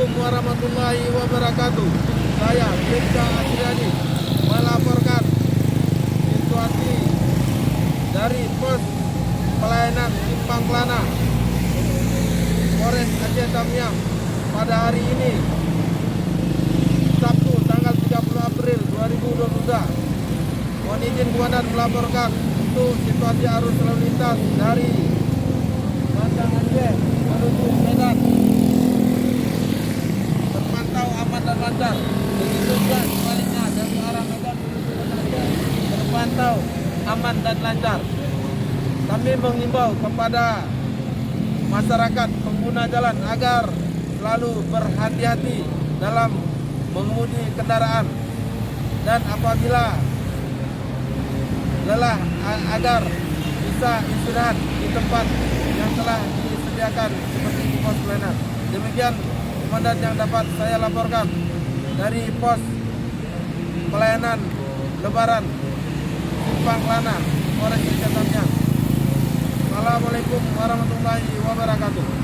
Assalamualaikum warahmatullahi wabarakatuh. Saya Bribka Asriadi melaporkan situasi dari pos pelayanan Simpang Kelana Polres Aceh Tamiang pada hari ini, Sabtu tanggal 30 April 2022. Mohon izin Komandan melaporkan untuk situasi arus lalu lintas dari Bandar Aceh menuju Medan terpantau aman dan lancar. Begitu juga sebaliknya dari arah Medan menuju Bandar Aceh terpantau aman dan lancar. Kami mengimbau kepada masyarakat pengguna jalan agar selalu berhati-hati dalam mengemudi kendaraan, dan apabila lelah agar bisa istirahat di tempat yang telah disediakan seperti di pos pelayanan. Demikian komandan yang dapat saya laporkan dari pos pelayanan Lebaran Simpang Kelana Polres Aceh Tamiang. Assalamualaikum warahmatullahi wabarakatuh.